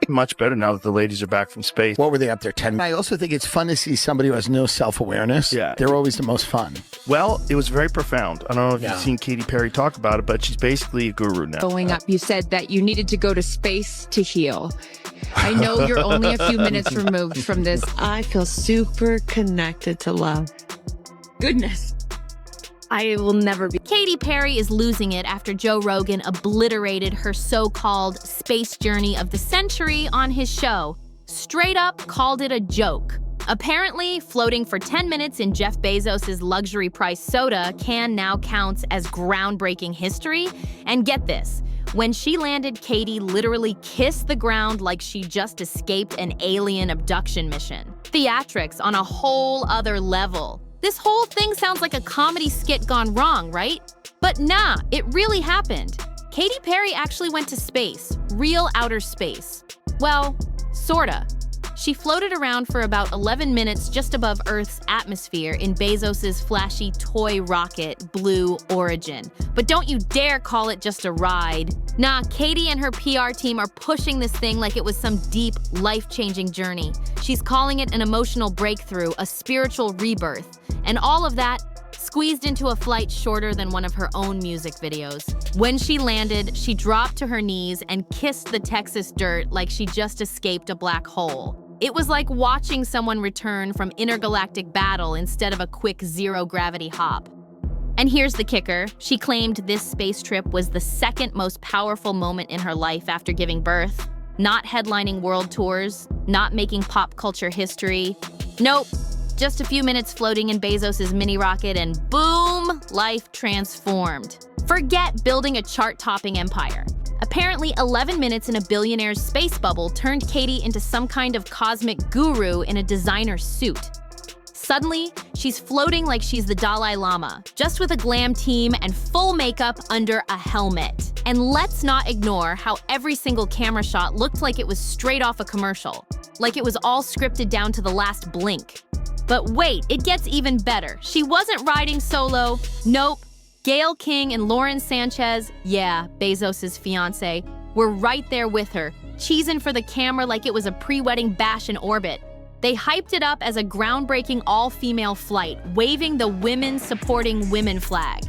Much better now that the ladies are back from space. What were they up there, 10? I also think it's fun to see somebody who has no self-awareness. Yeah. They're always the most fun. Well, it was very profound. I don't know if you've seen Katy Perry talk about it, but she's basically a guru now. Going up, you said that you needed to go to space to heal. I know you're only a few minutes removed from this. I feel super connected to love. Goodness. I will never be. Katy Perry is losing it after Joe Rogan obliterated her so-called space journey of the century on his show. Straight up called it a joke. Apparently, floating for 10 minutes in Jeff Bezos' luxury-priced soda can now counts as groundbreaking history. And get this, when she landed, Katy literally kissed the ground like she just escaped an alien abduction mission. Theatrics on a whole other level. This whole thing sounds like a comedy skit gone wrong, right? But nah, it really happened. Katy Perry actually went to space, real outer space. Well, sorta. She floated around for about 11 minutes just above Earth's atmosphere in Bezos' flashy toy rocket, Blue Origin. But don't you dare call it just a ride. Nah, Katy and her PR team are pushing this thing like it was some deep, life-changing journey. She's calling it an emotional breakthrough, a spiritual rebirth. And all of that squeezed into a flight shorter than one of her own music videos. When she landed, she dropped to her knees and kissed the Texas dirt like she just escaped a black hole. It was like watching someone return from intergalactic battle instead of a quick zero-gravity hop. And here's the kicker. She claimed this space trip was the second most powerful moment in her life after giving birth. Not headlining world tours, not making pop culture history. Nope. Just a few minutes floating in Bezos' mini rocket and boom, life transformed. Forget building a chart-topping empire. Apparently, 11 minutes in a billionaire's space bubble turned Katy into some kind of cosmic guru in a designer suit. Suddenly, she's floating like she's the Dalai Lama, just with a glam team and full makeup under a helmet. And let's not ignore how every single camera shot looked like it was straight off a commercial, like it was all scripted down to the last blink. But wait, it gets even better. She wasn't riding solo. Nope. Gayle King and Lauren Sanchez, yeah, Bezos' fiance, were right there with her, cheesing for the camera like it was a pre-wedding bash in orbit. They hyped it up as a groundbreaking all-female flight, waving the women-supporting women flag.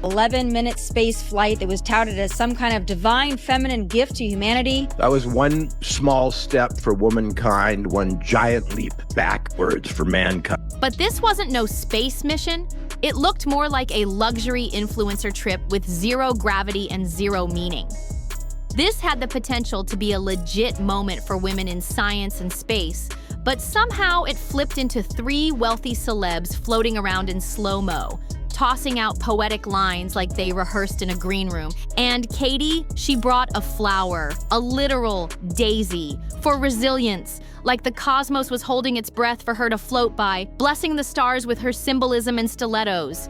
11-minute space flight that was touted as some kind of divine feminine gift to humanity. That was one small step for womankind, one giant leap backwards for mankind. But this wasn't no space mission. It looked more like a luxury influencer trip with zero gravity and zero meaning. This had the potential to be a legit moment for women in science and space, but somehow it flipped into 3 wealthy celebs floating around in slow-mo, tossing out poetic lines like they rehearsed in a green room. And Katy, she brought a flower, a literal daisy, for resilience, like the cosmos was holding its breath for her to float by, blessing the stars with her symbolism and stilettos.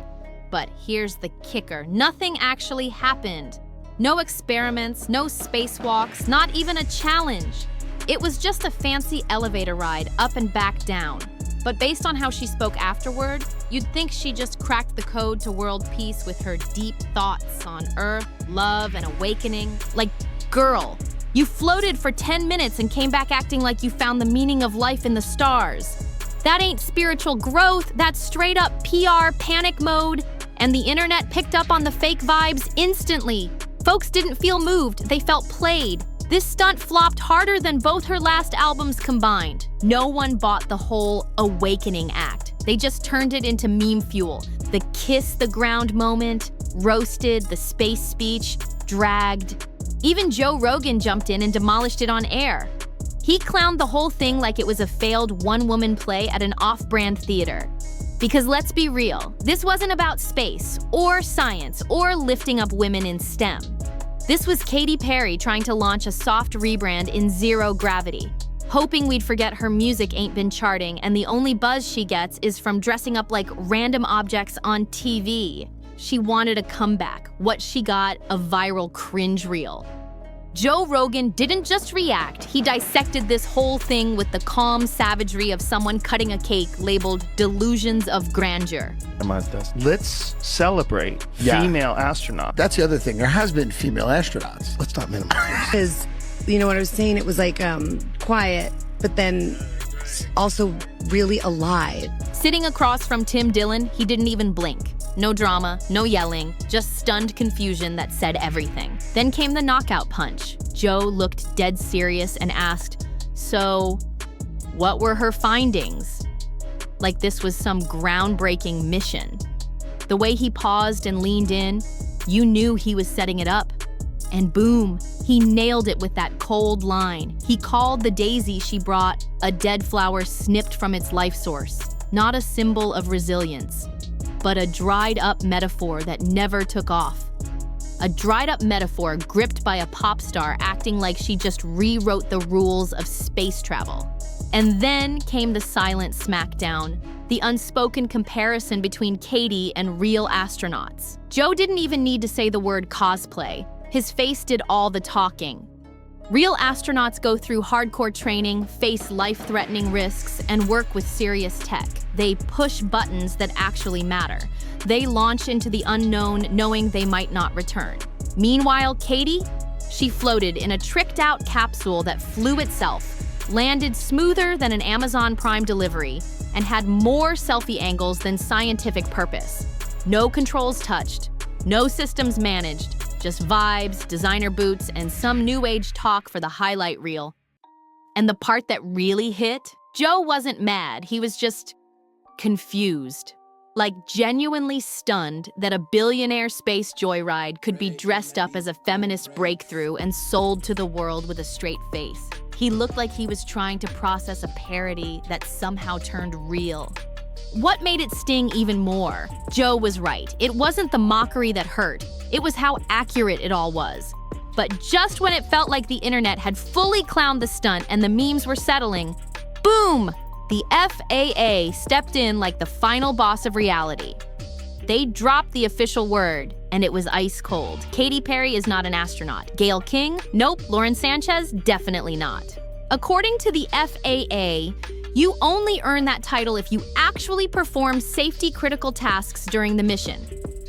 But here's the kicker. Nothing actually happened. No experiments, no spacewalks, not even a challenge. It was just a fancy elevator ride up and back down. But based on how she spoke afterward, you'd think she just cracked the code to world peace with her deep thoughts on Earth, love, and awakening. Like, girl, you floated for 10 minutes and came back acting like you found the meaning of life in the stars. That ain't spiritual growth, that's straight up PR panic mode. And the internet picked up on the fake vibes instantly. Folks didn't feel moved, they felt played. This stunt flopped harder than both her last albums combined. No one bought the whole awakening act. They just turned it into meme fuel. The kiss the ground moment, roasted, the space speech, dragged. Even Joe Rogan jumped in and demolished it on air. He clowned the whole thing like it was a failed one-woman play at an off-brand theater. Because let's be real, this wasn't about space, or science, or lifting up women in STEM. This was Katy Perry trying to launch a soft rebrand in zero gravity, hoping we'd forget her music ain't been charting and the only buzz she gets is from dressing up like random objects on TV. She wanted a comeback. What she got, a viral cringe reel. Joe Rogan didn't just react, he dissected this whole thing with the calm savagery of someone cutting a cake labeled delusions of grandeur. Let's celebrate female astronauts. That's the other thing. There has been female astronauts. Let's not minimize this. Because, you know what I was saying? It was like quiet, but then also really alive. Sitting across from Tim Dillon, he didn't even blink. No drama, no yelling, just stunned confusion that said everything. Then came the knockout punch. Joe looked dead serious and asked, "So, what were her findings?" Like this was some groundbreaking mission. The way he paused and leaned in, you knew he was setting it up. And boom, he nailed it with that cold line. He called the daisy she brought a dead flower snipped from its life source. Not a symbol of resilience, but a dried-up metaphor that never took off. A dried-up metaphor gripped by a pop star acting like she just rewrote the rules of space travel. And then came the silent smackdown, the unspoken comparison between Katy and real astronauts. Joe didn't even need to say the word cosplay. His face did all the talking. Real astronauts go through hardcore training, face life-threatening risks, and work with serious tech. They push buttons that actually matter. They launch into the unknown knowing they might not return. Meanwhile, Katy, she floated in a tricked-out capsule that flew itself, landed smoother than an Amazon Prime delivery, and had more selfie angles than scientific purpose. No controls touched, no systems managed, just vibes, designer boots, and some new age talk for the highlight reel. And the part that really hit? Joe wasn't mad, he was just confused. Like genuinely stunned that a billionaire space joyride could be dressed up as a feminist breakthrough and sold to the world with a straight face. He looked like he was trying to process a parody that somehow turned real. What made it sting even more? Joe was right. It wasn't the mockery that hurt. It was how accurate it all was. But just when it felt like the internet had fully clowned the stunt and the memes were settling, boom! The FAA stepped in like the final boss of reality. They dropped the official word, and it was ice cold. Katy Perry is not an astronaut. Gayle King? Nope. Lauren Sanchez? Definitely not. According to the FAA, you only earn that title if you actually perform safety-critical tasks during the mission.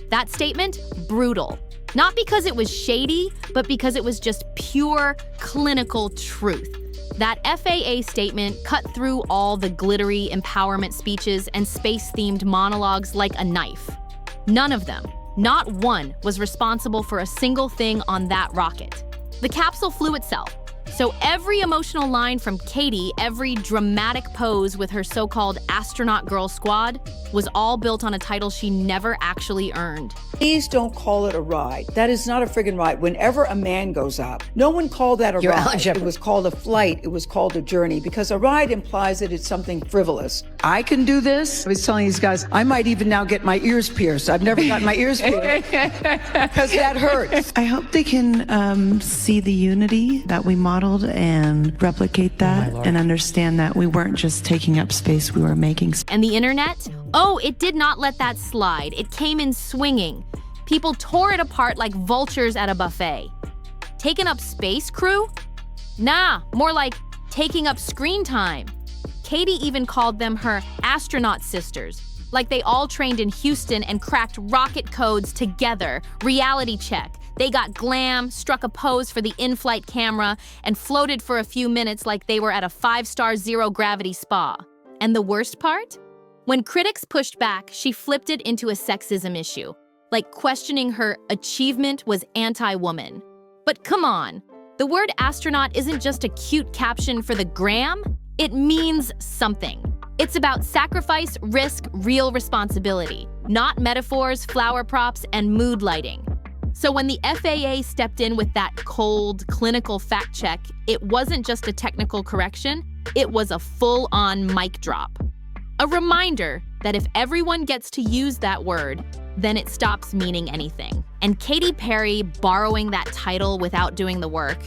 That statement? Brutal. Not because it was shady, but because it was just pure clinical truth. That FAA statement cut through all the glittery empowerment speeches and space-themed monologues like a knife. None of them, not one, was responsible for a single thing on that rocket. The capsule flew itself. So every emotional line from Katy, every dramatic pose with her so-called astronaut girl squad, was all built on a title she never actually earned. Please don't call it a ride. That is not a friggin' ride. Whenever a man goes up, no one called that a ride. It was called a flight. It was called a journey, because a ride implies that it's something frivolous. I can do this. I was telling these guys, I might even now get my ears pierced. I've never gotten my ears pierced because that hurts. I hope they can see the unity that we modeled and replicate that and understand that we weren't just taking up space, we were making space. And the internet? Oh, it did not let that slide. It came in swinging. People tore it apart like vultures at a buffet. Taking up space crew? Nah, more like taking up screen time. Katy even called them her astronaut sisters, like they all trained in Houston and cracked rocket codes together. Reality check. They got glam, struck a pose for the in-flight camera, and floated for a few minutes like they were at a 5-star zero-gravity spa. And the worst part? When critics pushed back, she flipped it into a sexism issue, like questioning her achievement was anti-woman. But come on, the word astronaut isn't just a cute caption for the gram. It means something. It's about sacrifice, risk, real responsibility, not metaphors, flower props, and mood lighting. So when the FAA stepped in with that cold, clinical fact check, it wasn't just a technical correction, it was a full-on mic drop. A reminder that if everyone gets to use that word, then it stops meaning anything. And Katy Perry borrowing that title without doing the work,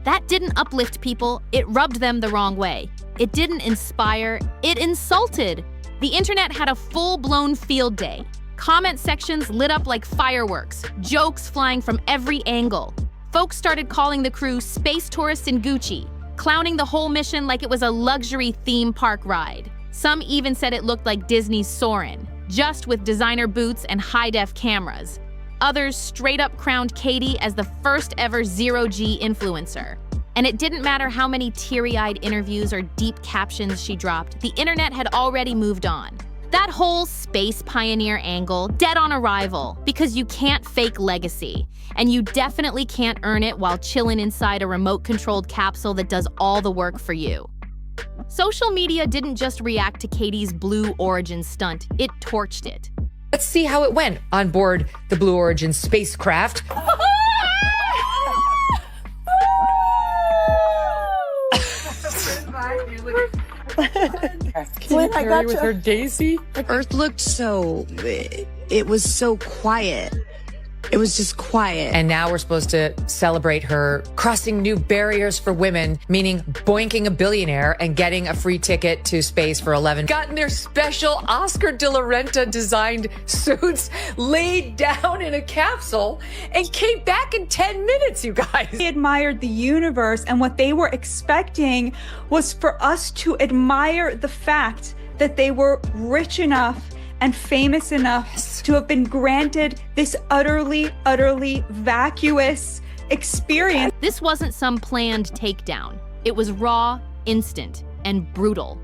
that didn't uplift people, it rubbed them the wrong way. It didn't inspire, it insulted. The internet had a full-blown field day. Comment sections lit up like fireworks, jokes flying from every angle. Folks started calling the crew space tourists in Gucci, clowning the whole mission like it was a luxury theme park ride. Some even said it looked like Disney's Soarin', just with designer boots and high-def cameras. Others straight up crowned Katy as the first ever zero-G influencer. And it didn't matter how many teary-eyed interviews or deep captions she dropped, the internet had already moved on. That whole space pioneer angle, dead on arrival, because you can't fake legacy. And you definitely can't earn it while chilling inside a remote-controlled capsule that does all the work for you. Social media didn't just react to Katy's Blue Origin stunt, it torched it. Let's see how it went on board the Blue Origin spacecraft. Katy Perry with her Daisy. Earth looked so, it was so quiet. It was just quiet. And now we're supposed to celebrate her crossing new barriers for women, meaning boinking a billionaire and getting a free ticket to space for 11. Gotten their special Oscar de la Renta designed suits laid down in a capsule and came back in 10 minutes, you guys. They admired the universe, and what they were expecting was for us to admire the fact that they were rich enough and famous enough to have been granted this utterly vacuous experience. This wasn't some planned takedown. It was raw, instant, and brutal.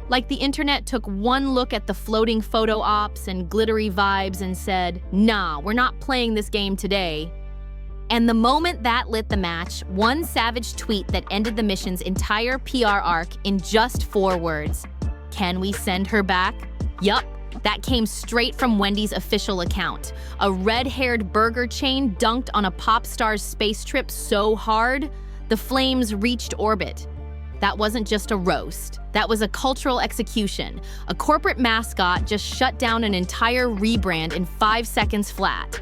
Like the internet took one look at the floating photo ops and glittery vibes and said, nah, we're not playing this game today. And the moment that lit the match, one savage tweet that ended the mission's entire PR arc in just 4 words. Can we send her back? Yup. That came straight from Wendy's official account. A red-haired burger chain dunked on a pop star's space trip so hard, the flames reached orbit. That wasn't just a roast. That was a cultural execution. A corporate mascot just shut down an entire rebrand in 5 seconds flat.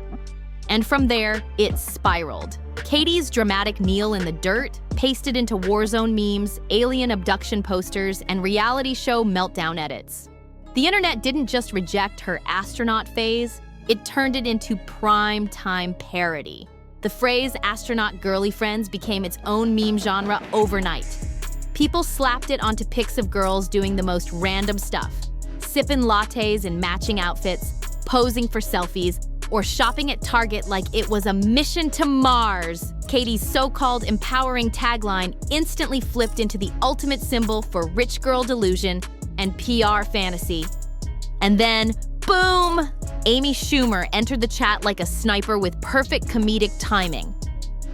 And from there, it spiraled. Katy's dramatic kneel in the dirt, pasted into Warzone memes, alien abduction posters, and reality show meltdown edits. The internet didn't just reject her astronaut phase, it turned it into prime time parody. The phrase astronaut girly friends became its own meme genre overnight. People slapped it onto pics of girls doing the most random stuff, sipping lattes in matching outfits, posing for selfies, or shopping at Target like it was a mission to Mars. Katy's so-called empowering tagline instantly flipped into the ultimate symbol for rich girl delusion and PR fantasy. And then, boom! Amy Schumer entered the chat like a sniper with perfect comedic timing.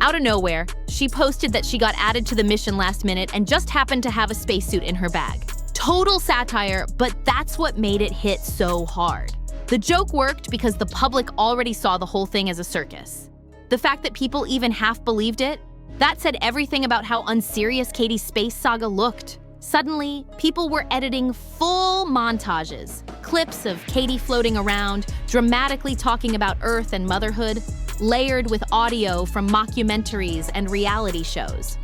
Out of nowhere, she posted that she got added to the mission last minute and just happened to have a spacesuit in her bag. Total satire, but that's what made it hit so hard. The joke worked because the public already saw the whole thing as a circus. The fact that people even half believed it, that said everything about how unserious Katy's space saga looked. Suddenly, people were editing full montages, clips of Katy floating around, dramatically talking about Earth and motherhood, layered with audio from mockumentaries and reality shows.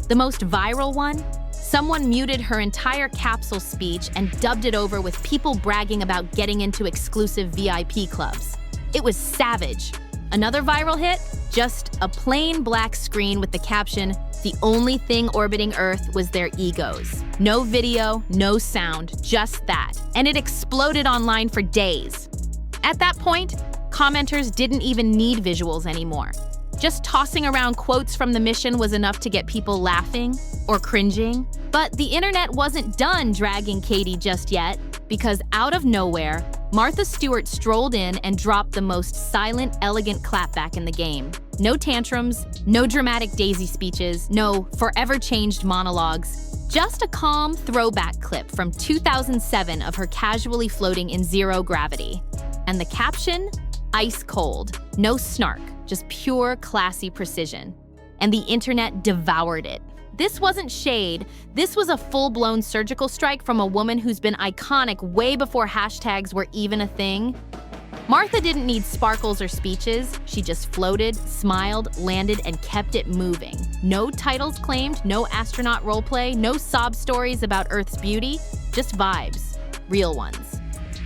The most viral one? Someone muted her entire capsule speech and dubbed it over with people bragging about getting into exclusive VIP clubs. It was savage. Another viral hit? Just a plain black screen with the caption, "The only thing orbiting Earth was their egos." No video, no sound, just that. And it exploded online for days. At that point, commenters didn't even need visuals anymore. Just tossing around quotes from the mission was enough to get people laughing or cringing. But the internet wasn't done dragging Katy just yet, because out of nowhere, Martha Stewart strolled in and dropped the most silent, elegant clapback in the game. No tantrums, no dramatic Daisy speeches, no forever changed monologues. Just a calm throwback clip from 2007 of her casually floating in zero gravity. And the caption? Ice cold. No snark, just pure classy precision. And the internet devoured it. This wasn't shade, this was a full-blown surgical strike from a woman who's been iconic way before hashtags were even a thing. Martha didn't need sparkles or speeches, she just floated, smiled, landed, and kept it moving. No titles claimed, no astronaut roleplay, no sob stories about Earth's beauty, just vibes, real ones.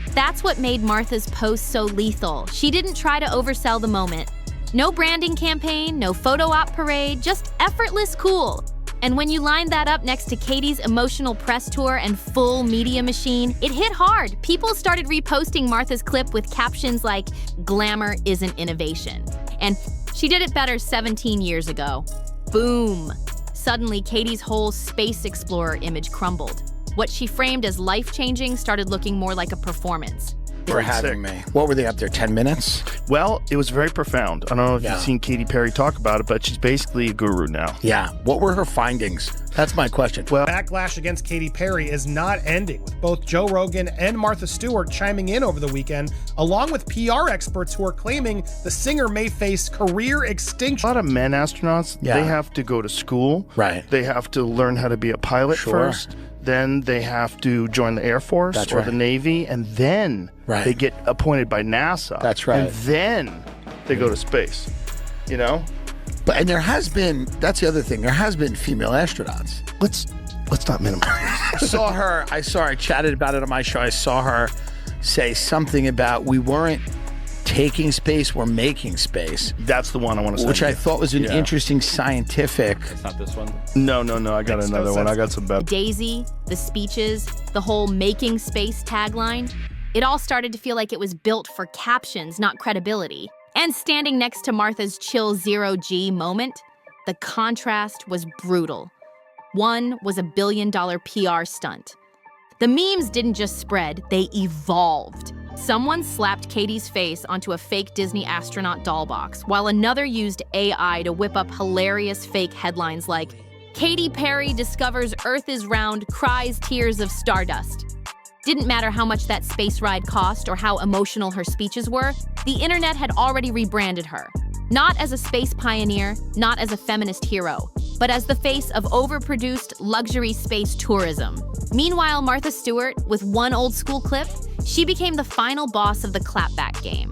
That's what made Martha's post so lethal. She didn't try to oversell the moment. No branding campaign, no photo op parade, just effortless cool. And when you line that up next to Katy's emotional press tour and full media machine, it hit hard. People started reposting Martha's clip with captions like, "Glamour isn't innovation." And "She did it better 17 years ago." Boom. Suddenly, Katy's whole space explorer image crumbled. What she framed as life-changing started looking more like a performance. For having me. What were they up there, 10 minutes? Well, it was very profound. I don't know if you've seen Katy Perry talk about it, but she's basically a guru now. Yeah. What were her findings? That's my question. Well, backlash against Katy Perry is not ending, with both Joe Rogan and Martha Stewart chiming in over the weekend, along with PR experts who are claiming the singer may face career extinction. A lot of men astronauts, they have to go to school. Right. They have to learn how to be a pilot first. Then they have to join the Air Force or the Navy, and then they get appointed by NASA. That's right. And then they go to space, you know? But and there has been, that's the other thing, there has been female astronauts. Let's not minimize this. I chatted about it on my show. I saw her say something about we weren't taking space, we're making space. That's the one I want to say. Which I thought was an interesting scientific. It's not this one? No. I got another one. I got some better. Daisy, the speeches, the whole making space tagline. It all started to feel like it was built for captions, not credibility. And standing next to Martha's chill zero-G moment, the contrast was brutal. One was a billion-dollar PR stunt. The memes didn't just spread, they evolved. Someone slapped Katy's face onto a fake Disney astronaut doll box, while another used AI to whip up hilarious fake headlines like, "Katy Perry discovers Earth is round, cries tears of stardust." Didn't matter how much that space ride cost or how emotional her speeches were, the internet had already rebranded her. Not as a space pioneer, not as a feminist hero, but as the face of overproduced luxury space tourism. Meanwhile, Martha Stewart, with one old school clip, she became the final boss of the clapback game.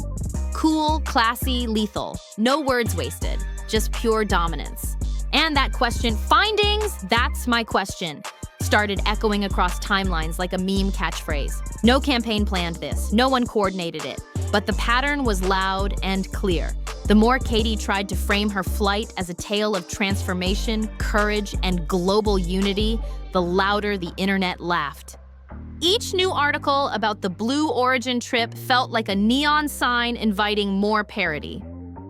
Cool, classy, lethal. No words wasted, just pure dominance. And that question, findings, that's my question, started echoing across timelines like a meme catchphrase. No campaign planned this, no one coordinated it, but the pattern was loud and clear. The more Katy tried to frame her flight as a tale of transformation, courage, and global unity, the louder the internet laughed. Each new article about the Blue Origin trip felt like a neon sign inviting more parody.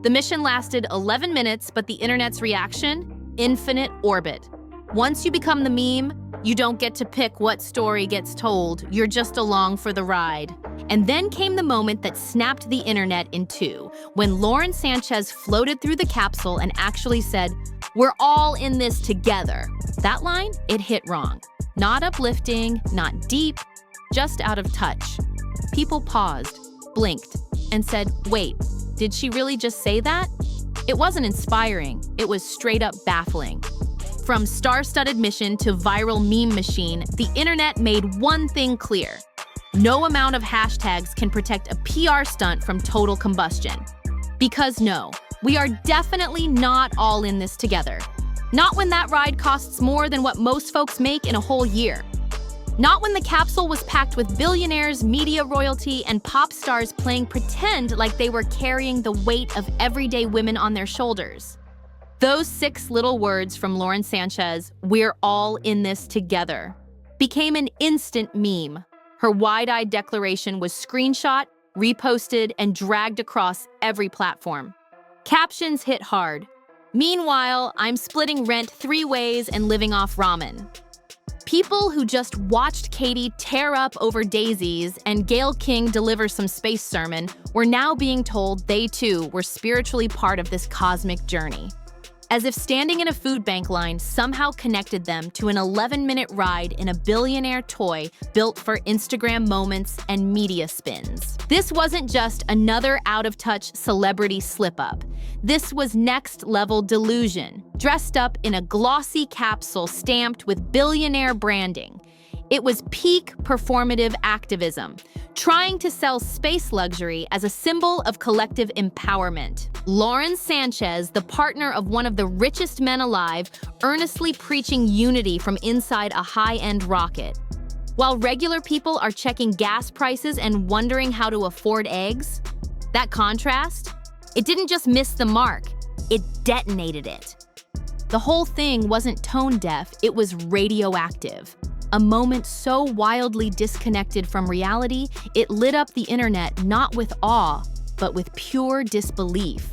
The mission lasted 11 minutes, but the internet's reaction? Infinite orbit. Once you become the meme, you don't get to pick what story gets told, you're just along for the ride. And then came the moment that snapped the internet in two, when Lauren Sanchez floated through the capsule and actually said, "We're all in this together." That line, it hit wrong. Not uplifting, not deep, just out of touch. People paused, blinked, and said, wait, did she really just say that? It wasn't inspiring, it was straight up baffling. From star-studded mission to viral meme machine, the internet made one thing clear. No amount of hashtags can protect a PR stunt from total combustion. Because no, we are definitely not all in this together. Not when that ride costs more than what most folks make in a whole year. Not when the capsule was packed with billionaires, media royalty, and pop stars playing pretend like they were carrying the weight of everyday women on their shoulders. Those 6 little words from Lauren Sanchez, "We're all in this together," became an instant meme. Her wide-eyed declaration was screenshot, reposted, and dragged across every platform. Captions hit hard. Meanwhile, I'm splitting rent 3 ways and living off ramen. People who just watched Katy tear up over daisies and Gayle King deliver some space sermon were now being told they too were spiritually part of this cosmic journey. As if standing in a food bank line somehow connected them to an 11-minute ride in a billionaire toy built for Instagram moments and media spins. This wasn't just another out-of-touch celebrity slip-up. This was next-level delusion, dressed up in a glossy capsule stamped with billionaire branding. It was peak performative activism, trying to sell space luxury as a symbol of collective empowerment. Lauren Sanchez, the partner of one of the richest men alive, earnestly preaching unity from inside a high-end rocket. While regular people are checking gas prices and wondering how to afford eggs, that contrast? It didn't just miss the mark, it detonated it. The whole thing wasn't tone deaf, it was radioactive. A moment so wildly disconnected from reality, it lit up the internet not with awe, but with pure disbelief.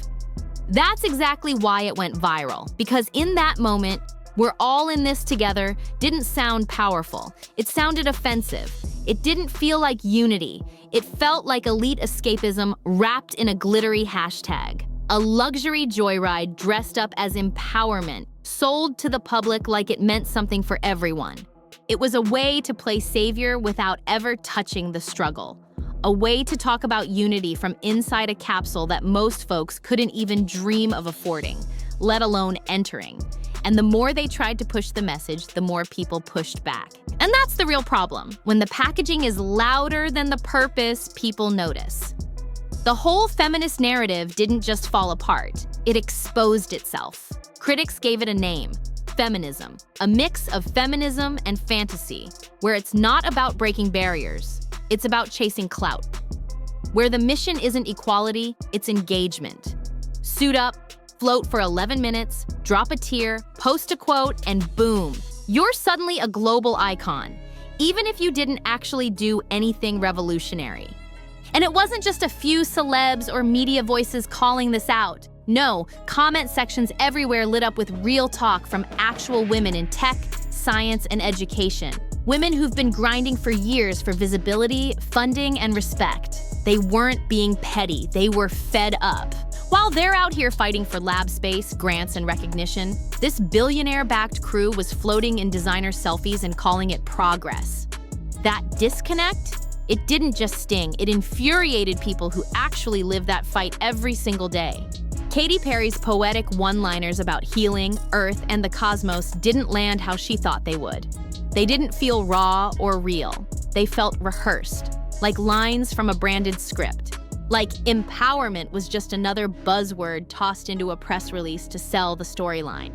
That's exactly why it went viral, because in that moment, "we're all in this together" didn't sound powerful. It sounded offensive. It didn't feel like unity. It felt like elite escapism wrapped in a glittery hashtag. A luxury joyride dressed up as empowerment, sold to the public like it meant something for everyone. It was a way to play savior without ever touching the struggle. A way to talk about unity from inside a capsule that most folks couldn't even dream of affording, let alone entering. And the more they tried to push the message, the more people pushed back. And that's the real problem. When the packaging is louder than the purpose, people notice. The whole feminist narrative didn't just fall apart, it exposed itself. Critics gave it a name: feminism, a mix of feminism and fantasy, where it's not about breaking barriers, it's about chasing clout. Where the mission isn't equality, it's engagement. Suit up, float for 11 minutes, drop a tear, post a quote, and boom, you're suddenly a global icon, even if you didn't actually do anything revolutionary. And it wasn't just a few celebs or media voices calling this out. No, comment sections everywhere lit up with real talk from actual women in tech, science, and education. Women who've been grinding for years for visibility, funding, and respect. They weren't being petty, they were fed up. While they're out here fighting for lab space, grants, and recognition, this billionaire-backed crew was floating in designer selfies and calling it progress. That disconnect? It didn't just sting, it infuriated people who actually live that fight every single day. Katy Perry's poetic one-liners about healing, Earth, and the cosmos didn't land how she thought they would. They didn't feel raw or real. They felt rehearsed, like lines from a branded script. Like empowerment was just another buzzword tossed into a press release to sell the storyline.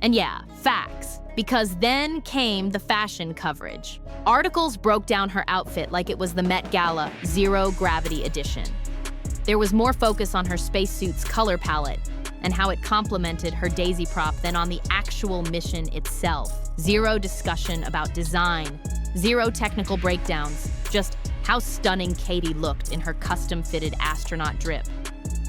And yeah, facts, because then came the fashion coverage. Articles broke down her outfit like it was the Met Gala Zero Gravity Edition. There was more focus on her spacesuit's color palette and how it complemented her daisy prop than on the actual mission itself. Zero discussion about design, zero technical breakdowns, just how stunning Katy looked in her custom-fitted astronaut drip.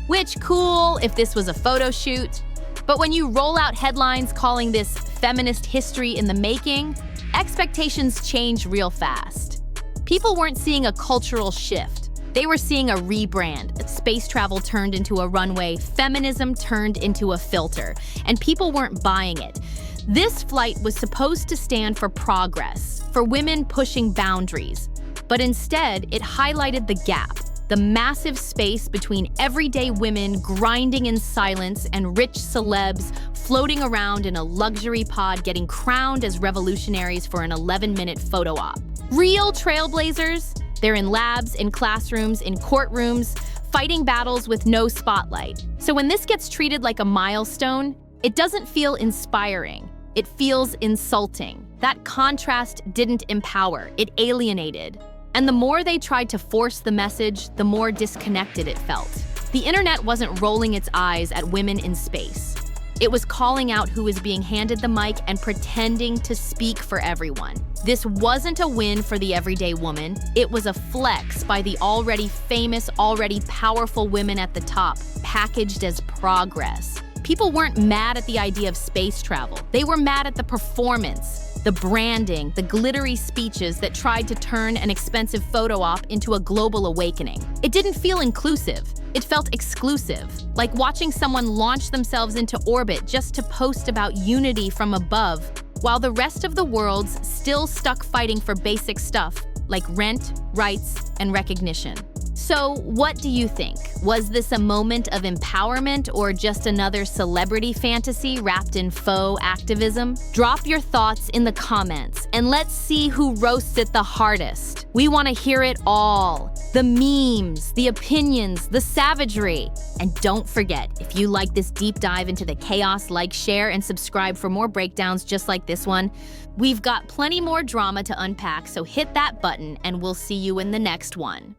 Which, cool if this was a photo shoot, but when you roll out headlines calling this feminist history in the making, expectations change real fast. People weren't seeing a cultural shift. They were seeing a rebrand. Space travel turned into a runway, feminism turned into a filter, and people weren't buying it. This flight was supposed to stand for progress, for women pushing boundaries, but instead it highlighted the gap, the massive space between everyday women grinding in silence and rich celebs floating around in a luxury pod getting crowned as revolutionaries for an 11-minute photo op. Real trailblazers? They're in labs, in classrooms, in courtrooms, fighting battles with no spotlight. So when this gets treated like a milestone, it doesn't feel inspiring. It feels insulting. That contrast didn't empower, it alienated. And the more they tried to force the message, the more disconnected it felt. The internet wasn't rolling its eyes at women in space. It was calling out who was being handed the mic and pretending to speak for everyone. This wasn't a win for the everyday woman. It was a flex by the already famous, already powerful women at the top, packaged as progress. People weren't mad at the idea of space travel. They were mad at the performance, the branding, the glittery speeches that tried to turn an expensive photo op into a global awakening. It didn't feel inclusive. It felt exclusive, like watching someone launch themselves into orbit just to post about unity from above, while the rest of the world's still stuck fighting for basic stuff like rent, rights, and recognition. So what do you think? Was this a moment of empowerment or just another celebrity fantasy wrapped in faux activism? Drop your thoughts in the comments and let's see who roasts it the hardest. We want to hear it all. The memes, the opinions, the savagery. And don't forget, if you like this deep dive into the chaos, like, share, and subscribe for more breakdowns just like this one. We've got plenty more drama to unpack, so hit that button and we'll see you in the next one.